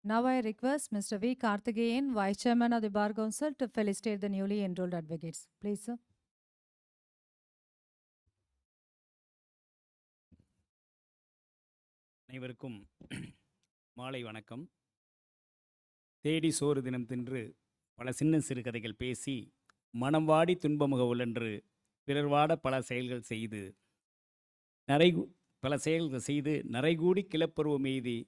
Now I request Mr. V. Karthikeyan, Vice Chairman of the Bar Council, to felicitate the newly enrolled advocates. Please, sir. அனைவருக்கும் மாலை வணக்கம். தேடி சோறு தினம் தின்று பல சின்ன சிறு கதைகள் பேசி மனம் வாடி துன்பமுக உழன்று பிறர் வாட பல செயல்கள் செய்து நரைகூடி கிளப்பருவம் எய்தி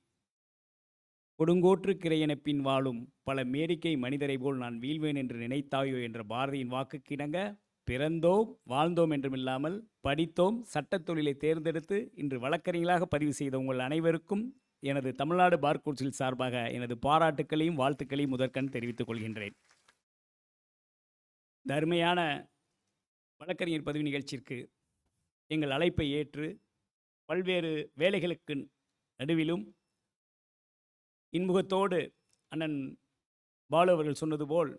கொடுங்கோற்று கிரையெனப்பின் வாழும் பல மேடிக்கை மனிதரை போல் நான் வீழ்வேன் என்று நினைத்தாயோ என்ற பாரதியின் வாக்குக்கிணங்க பிறந்தோம் வாழ்ந்தோம் என்றுமில்லாமல் படித்தோம், சட்டத் தொழிலை தேர்ந்தெடுத்து இன்று வழக்கறிஞர்களாக பதிவு செய்த உங்கள் அனைவருக்கும் எனது தமிழ்நாடு பார் கவுன்சில் சார்பாக எனது பாராட்டுக்களையும் வாழ்த்துக்களையும் முதற்கண் தெரிவித்துக் கொள்கின்றேன். இந்த அருமையான வழக்கறிஞர் பதிவு நிகழ்ச்சிக்கு எங்கள் அழைப்பை ஏற்று பல்வேறு வேலைகளுக்கு நடுவிலும் இன்முகத்தோடு அண்ணன் பாலு அவர்கள் சொன்னது போல்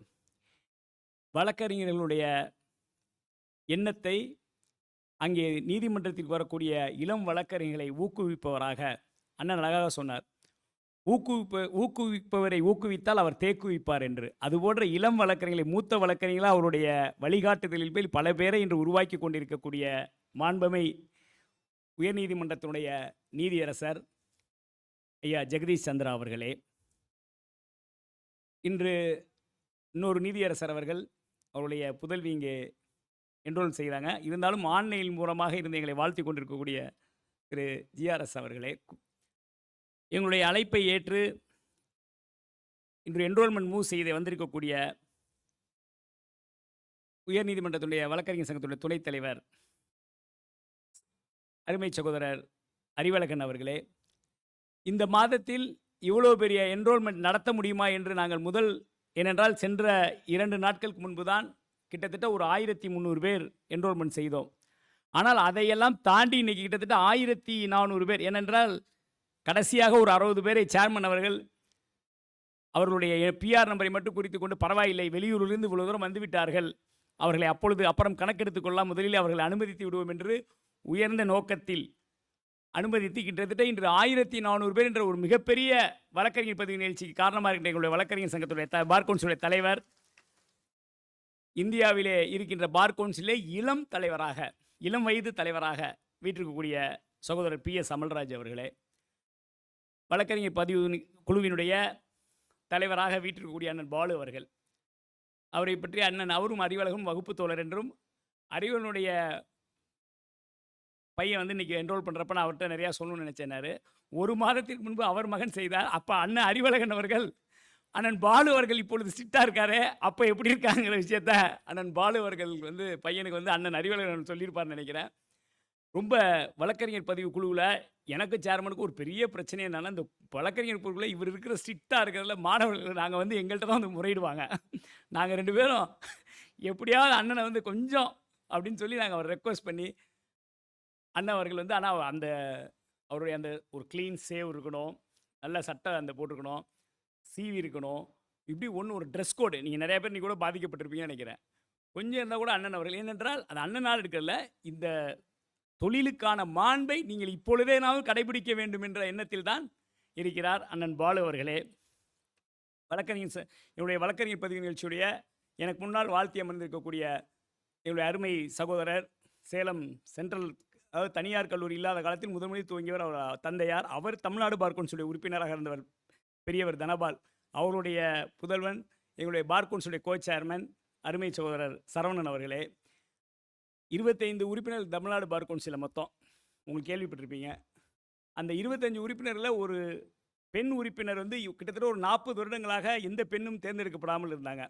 வழக்கறிஞர்களுடைய எண்ணத்தை அங்கே நீதிமன்றத்திற்கு வரக்கூடிய இளம் வழக்கறிஞர்களை ஊக்குவிப்பவராக அண்ணன் அழகாக சொன்னார். ஊக்குவிப்பவரை ஊக்குவித்தால் அவர் தேக்குவிப்பார் என்று. அதுபோன்ற இளம் வழக்கறிஞர்களை மூத்த வழக்கறிஞர்களாக அவருடைய வழிகாட்டுதலில் போய் பல பேரை இன்று உருவாக்கி கொண்டிருக்கக்கூடிய மாண்பமை உயர்நீதிமன்றத்தினுடைய நீதியரசர் ஐயா ஜெகதீஷ் சந்திரா அவர்களே, இன்று இன்னொரு நீதியரசர் அவர்கள் அவருடைய புதல்வி இங்கே என்ரோல் செய்கிறாங்க. இருந்தாலும் ஆன்லைன் மூலமாக இருந்து எங்களை வாழ்த்தி கொண்டிருக்கக்கூடிய திரு ஜிஆர்எஸ் அவர்களே, எங்களுடைய அழைப்பை ஏற்று இன்று என்ரோல்மெண்ட் மூவ் செய்து வந்திருக்கக்கூடிய உயர்நீதிமன்றத்துடைய வழக்கறிஞர் சங்கத்துடைய துணைத் தலைவர் அருமை சகோதரர் அறிவழகன் அவர்களே, இந்த மாதத்தில் இவ்வளோ பெரிய என்ரோல்மெண்ட் நடத்த முடியுமா என்று ஏனென்றால் சென்ற 2 நாட்களுக்கு முன்பு தான் கிட்டத்தட்ட ஒரு 1300 பேர் என்ரோல்மெண்ட் செய்தோம். ஆனால் அதையெல்லாம் தாண்டி இன்றைக்கி கிட்டத்தட்ட 1400 பேர். ஏனென்றால் கடைசியாக ஒரு 60 பேரை சேர்மன் அவர்கள் அவர்களுடைய பிஆர் நம்பரை மட்டும் குறித்து கொண்டு பரவாயில்லை, வெளியூரிலிருந்து இவ்வளோ தூரம் வந்துவிட்டார்கள், அவர்களை அப்புறம் கணக்கெடுத்துக் கொள்ளலாம், முதலில் அவர்களை அனுமதித்து விடுவோம் என்று உயர்ந்த நோக்கத்தில் அனுமதித்து கிட்டத்தட்ட இன்று 1400 பேர் என்ற ஒரு மிகப்பெரிய வழக்கறிஞர் பதிவு நிகழ்ச்சிக்கு காரணமாக இருக்கின்ற எங்களுடைய வழக்கறிஞர் சங்கத்துடைய பார் கவுன்சிலுடைய தலைவர், இந்தியாவிலே இருக்கின்ற பார் கவுன்சிலே இளம் வயது தலைவராக வீட்டிற்கக்கூடிய சகோதரர் PS அமல்ராஜ் அவர்களே, வழக்கறிஞர் பதிவு குழுவினுடைய தலைவராக வீட்டிற்கக்கூடிய அண்ணன் பாலு அவர்கள், அவரை பற்றி அண்ணன் அவரும் அறிவழகும் வகுப்பு தோழர் என்றும், அறிவனுடைய பையன் இன்றைக்கி என்ரோல் பண்ணுறப்ப நான் அவர்கிட்ட நிறையா சொல்லணும்னு நினச்சேன்னாரு. 1 மாதத்திற்கு முன்பு அவர் மகன் செய்தார். அப்போ அண்ணன் அறிவழகன் அவர்கள் அண்ணன் பாலு அவர்கள் இப்பொழுது ஸ்ட்ரிக்டாக இருக்காரு, அப்போ எப்படி இருக்காங்கிற விஷயத்த அண்ணன் பாலு அவர்கள் பையனுக்கு அண்ணன் அறிவழகன் சொல்லியிருப்பார்னு நினைக்கிறேன். ரொம்ப வழக்கறிஞர் பதிவு குழுவில் எனக்கு சேர்மனுக்கு ஒரு பெரிய பிரச்சனை என்னன்னா, இந்த வழக்கறிஞர் குழுவில் இவர் இருக்கிற ஸ்ட்ரிக்டாக இருக்கிறதுல மாணவர்கள் நாங்கள் எங்கள்கிட்ட தான் முறையிடுவாங்க. நாங்கள் 2 பேரும் எப்படியாவது அண்ணனை கொஞ்சம் அப்படின்னு சொல்லி நாங்கள் அவர் ரெக்வஸ்ட் பண்ணி அண்ணன் அவர்கள் ஆனால் அவருடைய ஒரு க்ளீன் சேவ் இருக்கணும், நல்ல சட்டை போட்டிருக்கணும், சிவி இருக்கணும், இப்படி ஒரு ட்ரெஸ் கோடு. நீங்கள் நிறைய பேர் கூட பாதிக்கப்பட்டிருப்பீங்கன்னு நினைக்கிறேன். கொஞ்சம் இருந்தால் கூட அண்ணன் அவர்கள், ஏனென்றால் அது அண்ணனால் இருக்கிறதுல இந்த தொழிலுக்கான மாண்பை நீங்கள் இப்பொழுதேனாவது கடைபிடிக்க வேண்டும் என்ற எண்ணத்தில் தான் இருக்கிறார் அண்ணன் பாலு அவர்களே. என்னுடைய வழக்கறிஞர் பதிவு நிகழ்ச்சியுடைய எனக்கு முன்னால் வாழ்த்தி அமர்ந்திருக்கக்கூடிய என்னுடைய அருமை சகோதரர் சேலம் சென்ட்ரல், அதாவது தனியார் கல்லூரி இல்லாத காலத்தில் முதன்முதலில் துவங்கியவர் அவர் தந்தையார். அவர் தமிழ்நாடு பார் கவுன்சிலுடைய உறுப்பினராக இருந்தவர் பெரியவர் தனபால். அவருடைய புதல்வன் எங்களுடைய பார் கவுன்சிலுடைய கோ சேர்மன் அருமை சகோதரர் சரவணன் அவர்களே. 25 உறுப்பினர்கள் தமிழ்நாடு பார் கவுன்சிலில் மொத்தம் உங்களுக்கு கேள்விப்பட்டிருப்பீங்க. அந்த 25 உறுப்பினரில் ஒரு பெண் உறுப்பினர் கிட்டத்தட்ட ஒரு 40 வருடங்களாக எந்த பெண்ணும் தேர்ந்தெடுக்கப்படாமல் இருந்தாங்க.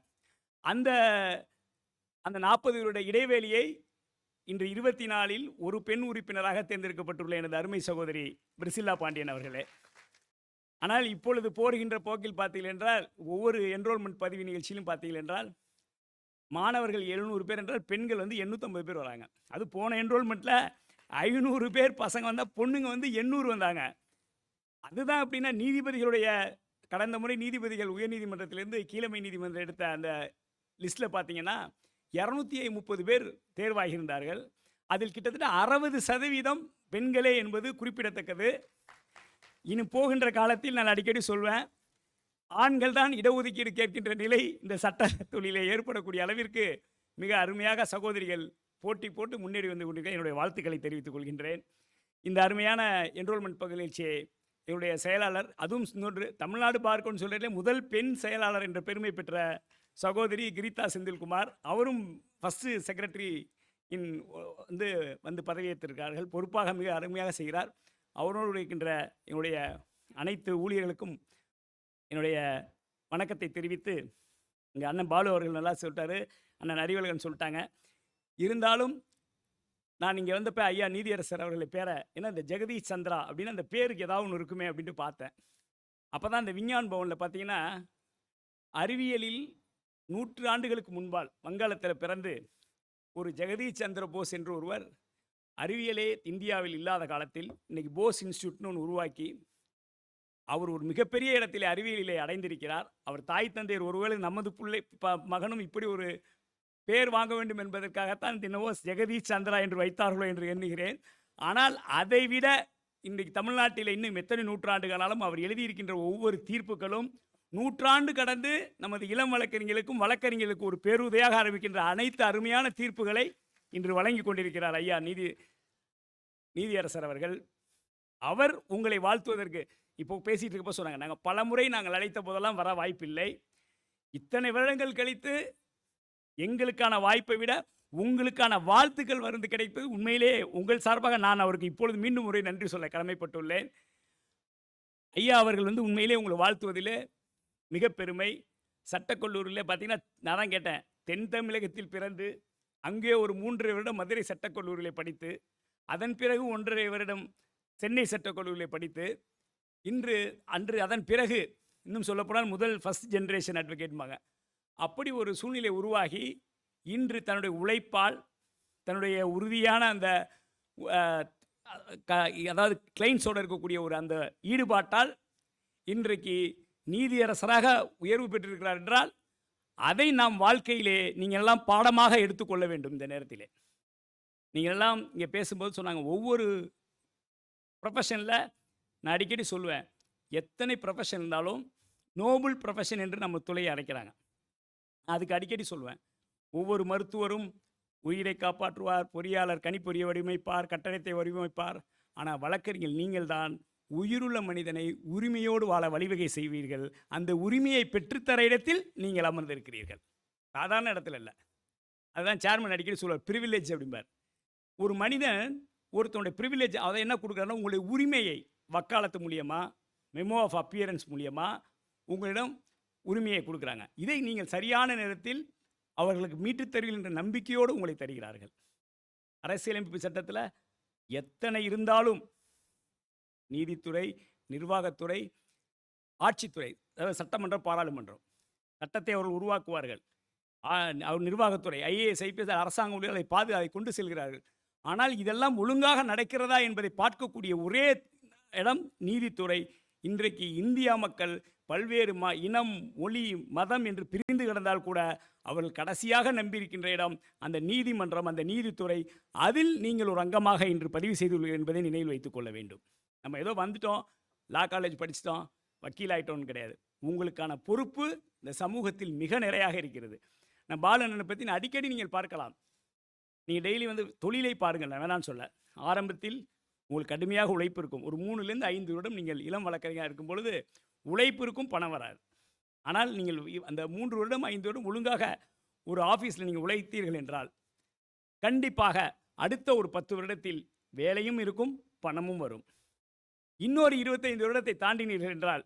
அந்த 40 வருட இடைவேளியை இன்று 24இல் ஒரு பெண் உறுப்பினராக தேர்ந்தெடுக்கப்பட்டுள்ள எனது அருமை சகோதரி பிரிசில்லா பாண்டியன் அவர்களே. ஆனால் இப்பொழுது போடுகின்ற போக்கில் பார்த்தீர்கள் என்றால் ஒவ்வொரு என்ரோல்மெண்ட் பதிவு நிகழ்ச்சியிலும் பார்த்தீர்கள் என்றால் மாணவர்கள் 700 பேர் என்றால் பெண்கள் 850 பேர் வராங்க. அது போன என்ரோல்மெண்ட்டில் 500 பேர் பசங்க வந்தால் பொண்ணுங்க 800 வந்தாங்க. அதுதான் அப்படின்னா நீதிபதிகளுடைய கடந்த முறை நீதிபதிகள் உயர்நீதிமன்றத்திலேருந்து கீழமை நீதிமன்றம் எடுத்த அந்த லிஸ்ட்டில் பார்த்தீங்கன்னா 230 பேர் தேர்வாகியிருந்தார்கள். அதில் கிட்டத்தட்ட 60% பெண்களே என்பது குறிப்பிடத்தக்கது. இன்னும் போகின்ற காலத்தில் நான் அடிக்கடி சொல்வேன், ஆண்கள் தான் இடஒதுக்கீடு கேட்கின்ற நிலை இந்த சட்ட தொழிலே ஏற்படக்கூடிய அளவிற்கு மிக அருமையாக சகோதரிகள் போட்டி போட்டு முன்னேறி வந்து கொண்டிருக்க என்னுடைய வாழ்த்துக்களை தெரிவித்துக் கொள்கின்றேன். இந்த அருமையான என்ரோல்மெண்ட் பகிர்ச்சியை என்னுடைய செயலாளர், அதுவும் இன்னொன்று தமிழ்நாடு பார் கவுன்சிலே முதல் பெண் செயலாளர் என்ற பெருமை பெற்ற சகோதரி கிரிதா செந்தில்குமார், அவரும் ஃபர்ஸ்ட் செக்ரட்டரி இன் வந்து பதவியேற்றிருக்கிறார்கள். பொறுப்பாக மிக அருமையாக செய்கிறார். அவரோடு இருக்கின்ற என்னுடைய அனைத்து ஊழியர்களுக்கும் என்னுடைய வணக்கத்தை தெரிவித்து, இங்கே அண்ணன் பாலு அவர்கள் நல்லா சொல்லிட்டாரு, அண்ணன் அறிவழகன் சொல்லிட்டாங்க. இருந்தாலும் நான் இங்கே வந்தப்போ ஐயா நீதியரசர் அவர்களை பேரை, ஏன்னா இந்த ஜெகதீஷ் சந்திரா அப்படின்னு அந்த பேருக்கு ஏதாவது ஒன்று இருக்குமே அப்படின்ட்டு பார்த்தேன். அப்போ தான் இந்த விஞ்ஞான் பவனில் பார்த்தீங்கன்னா, அறிவியலில் 100 ஆண்டுகளுக்கு முன்பால் வங்காளத்தில் பிறந்து ஒரு ஜெகதீஷ் சந்திர போஸ் என்று ஒருவர் அறிவியலே இந்தியாவில் இல்லாத காலத்தில் இன்னைக்கு போஸ் இன்ஸ்டியூட்னு ஒன்று உருவாக்கி அவர் ஒரு மிகப்பெரிய இடத்திலே அறிவியலிலே அடைந்திருக்கிறார். அவர் தாய் தந்தையர் ஒருவேளை நமது பிள்ளை மகனும் இப்படி ஒரு பேர் வாங்க வேண்டும் என்பதற்காகத்தான் தினவோ ஜெகதீஷ் சந்திரா என்று வைத்தார்களோ என்று எண்ணுகிறேன். ஆனால் அதைவிட இன்றைக்கு தமிழ்நாட்டில் இன்னும் எத்தனை நூற்றாண்டுகளாலும் அவர் எழுதியிருக்கின்ற ஒவ்வொரு தீர்ப்புகளும் நூற்றாண்டு கடந்து நமது இளம் வழக்கறிஞர்களுக்கும் வழக்கறிஞர்களுக்கும் ஒரு பேருதையாக ஆரம்பிக்கின்ற அனைத்து அருமையான தீர்ப்புகளை இன்று வழங்கி கொண்டிருக்கிறார் ஐயா நீதியரசர் அவர்கள். அவர் உங்களை வாழ்த்துவதற்கு இப்போ பேசிட்டு இருக்கப்போ சொன்னாங்க, நாங்கள் பல முறை நாங்கள் அழைத்த போதெல்லாம் வர வாய்ப்பில்லை. இத்தனை வருடங்கள் கழித்து எங்களுக்கான வாய்ப்பை விட உங்களுக்கான வாழ்த்துக்கள் வந்து கிடைப்பது உண்மையிலே உங்கள் சார்பாக நான் அவருக்கு இப்பொழுது மீண்டும் முறை நன்றி சொல்ல கடமைப்பட்டுள்ளேன். ஐயா அவர்கள் வந்து உண்மையிலே உங்களை வாழ்த்துவதிலே மிக பெருமை. சட்டக்கல்லூரியில் பார்த்தீங்கன்னா, நான் தான் கேட்டேன், தென் தமிழகத்தில் பிறந்து அங்கே ஒரு 3 வருடம் மதுரை சட்டக்கல்லூரியில் படித்து, அதன் பிறகு 1.5 வருடம் சென்னை சட்டக்கல்லூரியில் படித்து, அன்று அதன் பிறகு இன்னும் சொல்லப்போனால் முதல் ஃபர்ஸ்ட் ஜென்ரேஷன் அட்வொகேட்பாங்க. அப்படி ஒரு சூழ்நிலை உருவாகி இன்று தன்னுடைய உழைப்பால், தன்னுடைய உறுதியான அந்த அதாவது கிளைண்ட்ஸோடு இருக்கக்கூடிய ஒரு அந்த ஈடுபாட்டால் இன்றைக்கு நீதியரசராக உயர்வு பெற்றிருக்கிறார் என்றால், அதை நாம் வாழ்க்கையிலே நீங்கள் எல்லாம் பாடமாக எடுத்துக்கொள்ள வேண்டும். இந்த நேரத்திலே நீங்கள் எல்லாம் இங்கே பேசும்போது சொன்னாங்க, ஒவ்வொரு ப்ரொஃபஷனில் நான் அடிக்கடி சொல்லுவேன், எத்தனை ப்ரொஃபஷன் இருந்தாலும் நோபல் ப்ரொஃபஷன் என்று நம்ம துளையை அரைக்கிறாங்க. அதுக்கு அடிக்கடி சொல்லுவேன், ஒவ்வொரு மருத்துவரும் உயிரை காப்பாற்றுவார், பொறியாளர் கணிப்பொறியை வடிவமைப்பார், கட்டடத்தை வடிவமைப்பார். ஆனால் வழக்கறிஞர் நீங்கள் தான் உயிருள்ள மனிதனை உரிமையோடு வாழ வழிவகை செய்வீர்கள். அந்த உரிமையை பெற்றுத்தர இடத்தில் நீங்கள் அமர்ந்திருக்கிறீர்கள், சாதாரண இடத்துல இல்லை. அதுதான் சேர்மன் அடிக்கடி சொல்லுவார், ப்ரிவிலேஜ் அப்படிம்பார். ஒரு மனிதன் ஒருத்தனுடைய ப்ரிவிலேஜ் அதை என்ன கொடுக்குறாருன்னா, உங்களுடைய உரிமையை வக்காலத்து மூலியமாக, மெமோ ஆஃப் அப்பியரன்ஸ் மூலியமாக உங்களிடம் உரிமையை கொடுக்குறாங்க. இதை நீங்கள் சரியான நேரத்தில் அவர்களுக்கு மீட்டுத் தருவீர்கள் என்ற நம்பிக்கையோடு உங்களை தருகிறார்கள். அரசியலமைப்பு சட்டத்தில் எத்தனை இருந்தாலும் நீதித்துறை, நிர்வாகத்துறை, ஆட்சித்துறை, அதாவது சட்டமன்றம், பாராளுமன்றம், சட்டத்தை அவர்கள் உருவாக்குவார்கள். அவர் நிர்வாகத்துறை, ஐஏஎஸ், ஐபிஎஸ், அரசாங்க ஊழியர்கள் அதை கொண்டு செல்கிறார்கள். ஆனால் இதெல்லாம் ஒழுங்காக நடக்கிறதா என்பதை பார்க்கக்கூடிய ஒரே இடம் நீதித்துறை. இன்றைக்கு இந்தியா மக்கள் பல்வேறு இனம், மொழி, மதம் என்று பிரிந்து கிடந்தால் கூட அவர்கள் கடைசியாக நம்பியிருக்கின்ற இடம் அந்த நீதிமன்றம், அந்த நீதித்துறை. அதில் நீங்கள் ஒரு அங்கமாக இன்று பதிவு செய்துள்ளீர்கள் என்பதை நினைவில் வைத்துக் கொள்ள வேண்டும். நம்ம ஏதோ வந்துட்டோம், லா காலேஜ் படிச்சிட்டோம், வக்கீல் ஆகிட்டோன்னு கிடையாது. உங்களுக்கான பொறுப்பு இந்த சமூகத்தில் மிக நிறையாக இருக்கிறது. நான் பாலண்ணனை பற்றி நான் அடிக்கடி நீங்கள் பார்க்கலாம். நீங்கள் டெய்லி வந்து தொழிலை பாருங்கள், நான் வேணான்னு சொல்ல. ஆரம்பத்தில் உங்களுக்கு கடுமையாக உழைப்பு இருக்கும். ஒரு 3லேருந்து 5 வருடம் நீங்கள் இளம் வழக்கறிஞராக இருக்கும் பொழுது உழைப்பு இருக்கும், பணம் வராது. ஆனால் நீங்கள் அந்த 3 வருடம் 5 வருடம் ஒழுங்காக ஒரு ஆஃபீஸில் நீங்கள் உழைத்தீர்கள் என்றால் கண்டிப்பாக அடுத்த ஒரு 10 வருடத்தில் வேலையும் இருக்கும், பணமும் வரும். இன்னொரு 25 வருடத்தை தாண்டினீர்கள் என்றால்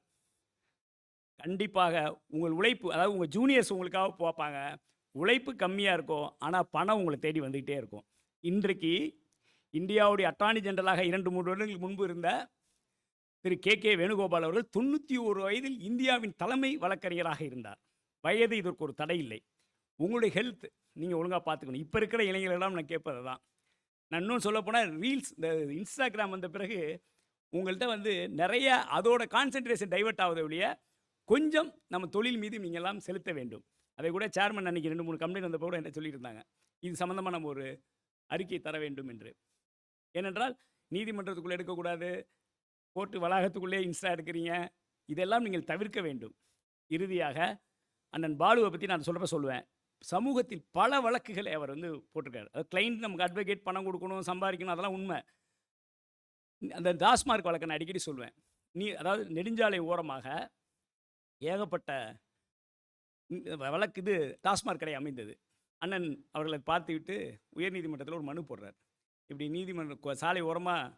கண்டிப்பாக உங்கள் உழைப்பு, அதாவது உங்கள் ஜூனியர்ஸ் உங்களுக்காக பார்ப்பாங்க. உழைப்பு கம்மியாக இருக்கும், ஆனால் பணம் உங்களை தேடி வந்துக்கிட்டே இருக்கும். இன்றைக்கு இந்தியாவுடைய அட்டார்னி ஜெனரலாக 2-3 வருடங்களுக்கு முன்பு இருந்த திரு கே வேணுகோபால் அவர்கள் 91 வயதில் இந்தியாவின் தலைமை வழக்கறிஞராக இருந்தார். வயது இதற்கு ஒரு தடை இல்லை. உங்களுடைய ஹெல்த் நீங்கள் ஒழுங்காக பார்த்துக்கணும். இப்போ இருக்கிற இளைஞர்களெல்லாம் நான் கேட்பது தான். நான் இன்னும் சொல்லப்போனால் ரீல்ஸ், இந்த இன்ஸ்டாகிராம் வந்த பிறகு உங்கள்கிட்ட வந்து நிறைய அதோட கான்சென்ட்ரேஷன் டைவெர்ட் ஆகுது ஒழிய கொஞ்சம் நம்ம தொழில் மீது நீங்கள் எல்லாம் செலுத்த வேண்டும். அதை கூட சேர்மன் அன்றைக்கி 2-3 கம்ப்ளைண்ட் வந்தப்போ கூட என்ன சொல்லியிருந்தாங்க, இது சம்மந்தமாக நம்ம ஒரு அறிக்கை தர வேண்டும் என்று. ஏனென்றால் நீதிமன்றத்துக்குள்ளே எடுக்கக்கூடாது, கோர்ட்டு வளாகத்துக்குள்ளே இன்ஸ்டா எடுக்கிறீங்க, இதெல்லாம் நீங்கள் தவிர்க்க வேண்டும். இறுதியாக அண்ணன் பாலுவை பற்றி நான் சொல்கிறப்ப சொல்லுவேன். சமூகத்தில் பல வழக்குகளை அவர் வந்து போட்டிருக்காரு. அது கிளைண்ட் நமக்கு அட்வொகேட் பணம் கொடுக்கணும், சம்பாதிக்கணும், அதெல்லாம் உண்மை. அந்த டாஸ்மார்க் வழக்கை நான் அடிக்கடி சொல்லுவேன். அதாவது நெடுஞ்சாலை ஓரமாக ஏகப்பட்ட வழக்கு டாஸ்மார்க் கடை அமைந்தது. அண்ணன் அவர்களை பார்த்துவிட்டு உயர்நீதிமன்றத்தில் ஒரு மனு போடுறார். இப்படி சாலை ஓரமாக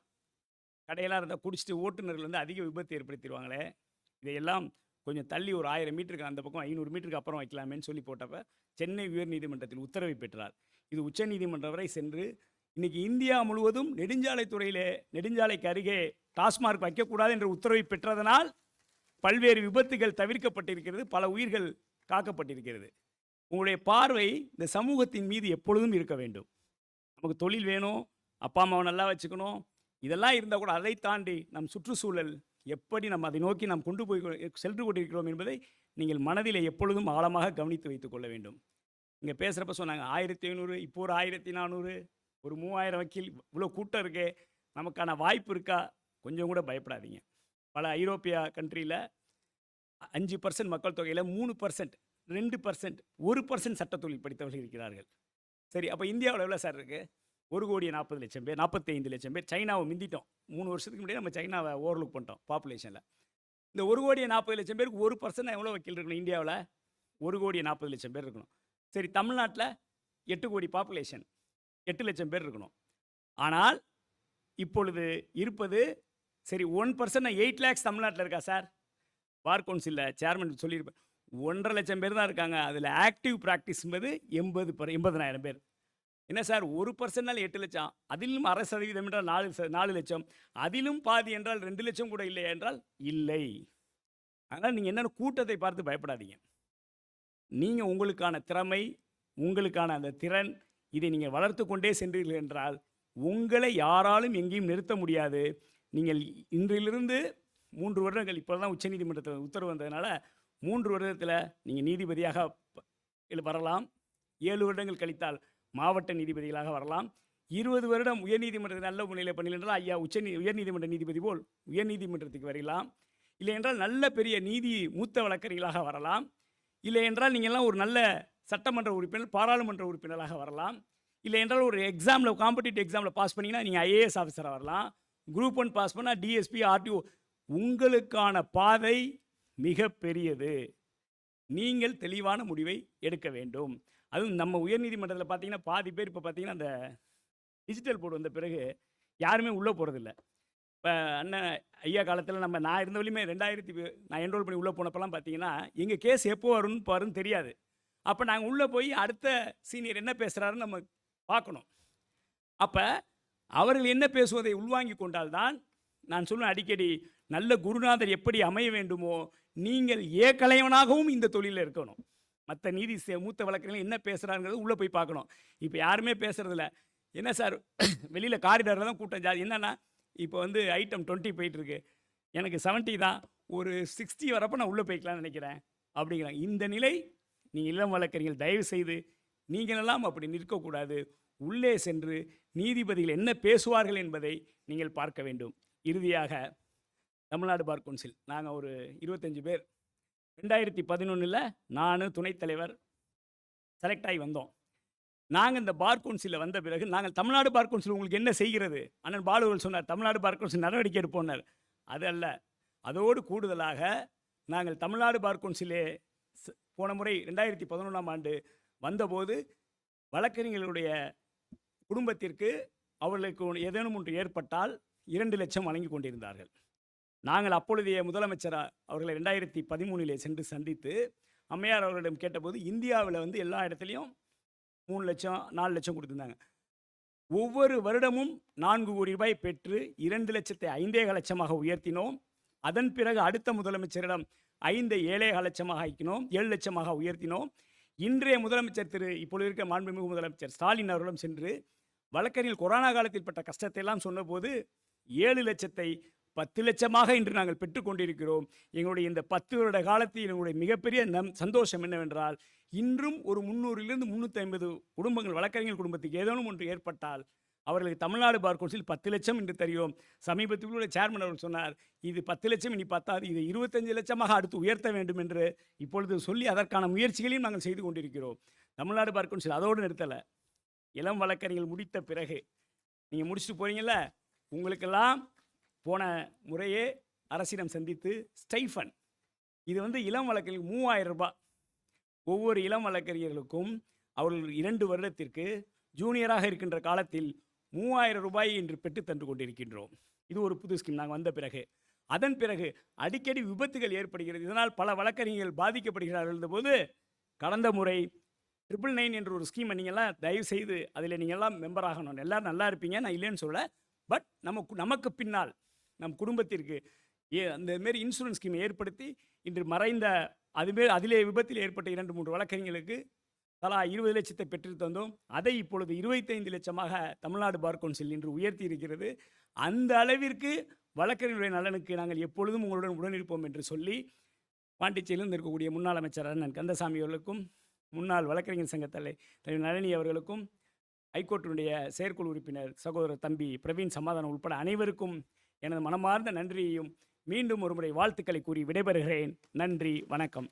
கடையெல்லாம் இருந்தால் குடிச்சிட்டு ஓட்டுநர்கள் வந்து அதிக விபத்து ஏற்படுத்திடுவாங்களே, இதையெல்லாம் கொஞ்சம் தள்ளி ஒரு 1000 மீட்டருக்கு அந்த பக்கம் 500 மீட்டருக்கு அப்புறம் வைக்கலாமேன்னு சொல்லி போட்டப்ப சென்னை உயர்நீதிமன்றத்தில் உத்தரவை பெற்றார். இது உச்சநீதிமன்றம் வரை சென்று இன்னைக்கு இந்தியா முழுவதும் நெடுஞ்சாலைக்கு அருகே டாஸ்மார்க் வைக்கக்கூடாது என்ற உத்தரவை பெற்றதனால் பல்வேறு விபத்துகள் தவிர்க்கப்பட்டிருக்கிறது, பல உயிர்கள் காக்கப்பட்டிருக்கிறது. உங்களுடைய பார்வை இந்த சமூகத்தின் மீது எப்பொழுதும் இருக்க வேண்டும். நமக்கு தொழில் வேணும், அப்பா அம்மாவை நல்லா வச்சுக்கணும், இதெல்லாம் இருந்தால் கூட அதை தாண்டி நம் சுற்றுச்சூழல் எப்படி நம்ம அதை நோக்கி நாம் சென்று கொண்டிருக்கிறோம் என்பதை நீங்கள் மனதில் எப்பொழுதும் ஆழமாக கவனித்து வைத்துக் கொள்ள வேண்டும். இங்கே பேசுகிறப்ப சொன்னாங்க 1500, இப்போ ஒரு 1400, ஒரு 3000 வக்கீல், இவ்வளோ கூட்டம் இருக்கே, நமக்கான வாய்ப்பு இருக்கா? கொஞ்சம் கூட பயப்படாதீங்க. பல ஐரோப்பியா கண்ட்ரியில் 5% மக்கள் தொகையில் 3%, 2%, 1% சட்டத்தொழில் படித்தவர்கள் இருக்கிறார்கள். சரி, அப்போ இந்தியாவில் எவ்வளோ சார் இருக்குது? 1,40,00,000 பேர், 45,00,000 பேர். சைனாவை மிந்திட்டோம். 3 வருஷத்துக்கு முன்னாடி நம்ம சைனாவை ஓவர்லுக் பண்ணிட்டோம் பாப்புலேஷனில். இந்த 1,40,00,000 பேருக்கு 1% எவ்வளோ வக்கீல் இருக்கணும் இந்தியாவில்? 1,40,00,000 பேர் இருக்கணும். சரி, தமிழ்நாட்டில் 8 கோடி பாப்புலேஷன், 8 லட்சம் பேர் இருக்கணும். ஆனால் இப்பொழுது இருப்பது சரி 1%, 8 lakhs தமிழ்நாட்டில் இருக்கா சார்? பார் கவுன்சிலில் சேர்மன் சொல்லியிருப்பேன், 1.5 லட்சம் பேர் தான் இருக்காங்க. அதில் ஆக்டிவ் ப்ராக்டிஸ் என்பது 80,000 பேர். என்ன சார் 1% 8 லட்சம், அதிலும் 1/2% என்றால் 4 லட்சம், அதிலும் பாதி என்றால் 2 லட்சம் கூட இல்லை என்றால் இல்லை. அதனால் நீங்கள் என்னென்ன கூட்டத்தை பார்த்து பயப்படாதீங்க. நீங்கள் உங்களுக்கான திறமை, உங்களுக்கான அந்த திறன், இதை நீங்கள் வளர்த்து கொண்டே சென்றீர்கள் என்றால் உங்களை யாராலும் எங்கேயும் நிறுத்த முடியாது. நீங்கள் இன்றிலிருந்து 3 வருடங்கள், இப்போ தான் உச்சநீதிமன்றத்தில் உத்தரவு வந்ததுனால 3 வருடத்தில் நீங்கள் நீதிபதியாக வரலாம். 7 வருடங்கள் கழித்தால் மாவட்ட நீதிபதிகளாக வரலாம். 20 வருடம் உயர்நீதிமன்றத்தில் நல்ல முறையில் பண்ணினால் ஐயா உயர்நீதிமன்ற நீதிபதி போல் உயர்நீதிமன்றத்துக்கு வரலாம். இல்லை என்றால் நல்ல பெரிய மூத்த வழக்கறிஞர்களாக வரலாம். இல்லை என்றால் நீங்கள்லாம் ஒரு நல்ல சட்டமன்ற உறுப்பினர், பாராளுமன்ற உறுப்பினராக வரலாம். இல்லை என்றால் ஒரு எக்ஸாமில், காம்படிட்டிவ் எக்ஸாமில் பாஸ் பண்ணிங்கன்னா நீங்கள் ஐஏஎஸ் ஆஃபீஸராக வரலாம். குரூப் 1 பாஸ் பண்ணால் டிஎஸ்பி, ஆர்டிஓ. உங்களுக்கான பாதை மிக பெரியது. நீங்கள் தெளிவான முடிவை எடுக்க வேண்டும். அதுவும் நம்ம உயர்நீதிமன்றத்தில் பார்த்தீங்கன்னா பாதி பேர் இப்போ பார்த்தீங்கன்னா அந்த டிஜிட்டல் போர்டு வந்த பிறகு யாருமே உள்ளே போகிறதில்ல. இப்போ அண்ணன் ஐயா காலத்தில் நான் இருந்த வரையுமே நான் என்ரோல் பண்ணி உள்ளே போனப்பெல்லாம் பார்த்தீங்கன்னா எங்கள் கேஸ் எப்போ வரும்னு தெரியாது. அப்போ நாங்கள் உள்ளே போய் அடுத்த சீனியர் என்ன பேசுகிறாருன்னு நம்ம பார்க்கணும். அப்போ அவர்கள் என்ன பேசுவதை உள்வாங்கி கொண்டால்தான், நான் சொல்லுவேன் அடிக்கடி, நல்ல குருநாதர் எப்படி அமைய வேண்டுமோ நீங்கள் ஏகலைவனாகவும் இந்த தொழிலில் இருக்கணும். மற்ற மூத்த வழக்கறிஞர்கள் என்ன பேசுகிறாங்கிறது உள்ளே போய் பார்க்கணும். இப்போ யாருமே பேசுகிறதில்ல. என்ன சார் வெளியில் காரிடாரில் தான் கூட்டம் ஜாதி. என்னென்னா இப்போ ஐட்டம் 20 போயிட்டுருக்கு, எனக்கு 70 தான், ஒரு 60 வரப்போ நான் உள்ளே போய்க்கலாம்னு நினைக்கிறேன் அப்படிங்கிறாங்க. இந்த நிலை நீங்கள் இளம் வழக்கறிஞர்கள் தயவு செய்து நீங்களெல்லாம் அப்படி நிற்கக்கூடாது. உள்ளே சென்று நீதிபதிகள் என்ன பேசுவார்கள் என்பதை நீங்கள் பார்க்க வேண்டும். இறுதியாக தமிழ்நாடு பார் கவுன்சில் நாங்கள் ஒரு 25 பேர் 2011 நான் துணைத் தலைவர் செலக்ட் ஆகி வந்தோம். நாங்கள் இந்த பார் கவுன்சிலில் வந்த பிறகு நாங்கள் தமிழ்நாடு பார் கவுன்சில் உங்களுக்கு என்ன செய்கிறது? அண்ணன் பாலுவல் சொன்னார், தமிழ்நாடு பார் கவுன்சில் நடவடிக்கை எடுப்போன்னார். அது அல்ல, அதோடு கூடுதலாக நாங்கள் தமிழ்நாடு பார் கவுன்சிலே போன முறை 2011ஆம் ஆண்டு வந்தபோது வழக்கறிஞர்களுடைய குடும்பத்திற்கு அவர்களுக்கு ஏதேனும் ஒன்று ஏற்பட்டால் 2 லட்சம் வழங்கி கொண்டிருந்தார்கள். நாங்கள் அப்பொழுதைய முதலமைச்சர் அவர்களை 2013 சென்று சந்தித்து அம்மையார் அவர்களிடம் கேட்டபோது இந்தியாவில் எல்லா இடத்துலையும் 3 லட்சம் 4 லட்சம் கொடுத்துருந்தாங்க. ஒவ்வொரு வருடமும் 4 கோடி ரூபாய் பெற்று 2 லட்சத்தை 5.5 லட்சமாக உயர்த்தினோம். அதன் பிறகு அடுத்த முதலமைச்சரிடம் 5 7.5 லட்சமாக ஆக்கினோம், 7 லட்சமாக உயர்த்தினோம். இன்றைய முதலமைச்சர் இப்பொழுது இருக்கிற மாண்புமிகு முதலமைச்சர் ஸ்டாலின் அவர்களும் சென்று வழக்கறிஞர்கள் கொரோனா காலத்தில் பட்ட கஷ்டத்தை எல்லாம் சொன்னபோது 7 லட்சத்தை 10 லட்சமாக இன்று நாங்கள் பெற்றுக்கொண்டிருக்கிறோம். எங்களுடைய இந்த 10 வருட காலத்தில் எங்களுடைய மிகப்பெரிய சந்தோஷம் என்னவென்றால், இன்றும் ஒரு 300 350 குடும்பங்கள், வழக்கறிஞர் குடும்பத்துக்கு ஏதேனும் ஒன்று ஏற்பட்டால் அவர்களுக்கு தமிழ்நாடு பார் கவுன்சில் 10 லட்சம் என்று தருகிறோம். சமீபத்தில் கூட சேர்மன் அவர்கள் சொன்னார், இது 10 லட்சம் இனி பத்தாது, இது 25 லட்சமாக அடுத்து உயர்த்த வேண்டும் என்று இப்பொழுது சொல்லி அதற்கான முயற்சிகளையும் நாங்கள் செய்து கொண்டிருக்கிறோம். தமிழ்நாடு பார் கவுன்சில் அதோடு நிறுத்தலை. இளம் வழக்கறிஞர்கள் முடித்த பிறகு நீங்கள் முடிச்சுட்டு போறீங்கல்ல, உங்களுக்கெல்லாம் போன முறையே அரசிடம் சந்தித்து ஸ்டைஃபன், இது இளம் வழக்கறிஞர்கள் 3000 ரூபாய், ஒவ்வொரு இளம் வழக்கறிஞர்களுக்கும் அவர்கள் 2 வருடத்திற்கு ஜூனியராக இருக்கின்ற காலத்தில் 3000 ரூபாய் என்று பெற்று தந்து கொண்டிருக்கின்றோம். இது ஒரு புது ஸ்கீம் நாங்கள் வந்த பிறகு. அதன் பிறகு அடிக்கடி விபத்துகள் ஏற்படுகிறது, இதனால் பல வழக்கறிஞர்கள் பாதிக்கப்படுகிறார்கள். இருந்தபோது கடந்த முறை 999 என்ற ஒரு ஸ்கீமை நீங்கள்லாம் தயவு செய்து அதில் நீங்கள்லாம் மெம்பர் ஆகணும். எல்லோரும் நல்லா இருப்பீங்க, நான் இல்லைன்னு சொல்ல. பட் நமக்கு பின்னால் நம் குடும்பத்திற்கு அந்த மாரி இன்சூரன்ஸ் ஸ்கீமை ஏற்படுத்தி இன்று மறைந்த அதிலே விபத்தில் ஏற்பட்ட 2-3 வழக்கறிஞர்களுக்கு தலா 20 லட்சத்தை பெற்று தந்தோம். அதை இப்பொழுது 25 லட்சமாக தமிழ்நாடு பார் கவுன்சில் இன்று உயர்த்தி இருக்கிறது. அந்த அளவிற்கு வழக்கறிஞருடைய நலனுக்கு நாங்கள் எப்பொழுதும் உங்களுடன் உடனிருப்போம் என்று சொல்லி, பாண்டிச்சேரியிலிருந்து இருக்கக்கூடிய முன்னாள் அமைச்சர் அண்ணன் கந்தசாமி அவர்களுக்கும், முன்னாள் வழக்கறிஞர் சங்க தலைவர் நளினி அவர்களுக்கும், ஹைகோர்ட்டினுடைய செயற்குழு உறுப்பினர் சகோதரர் தம்பி பிரவீன் சமாதானம் உட்பட அனைவருக்கும் எனது மனமார்ந்த நன்றியையும் மீண்டும் ஒருமுறை வாழ்த்துக்களை கூறி விடைபெறுகிறேன். நன்றி, வணக்கம்.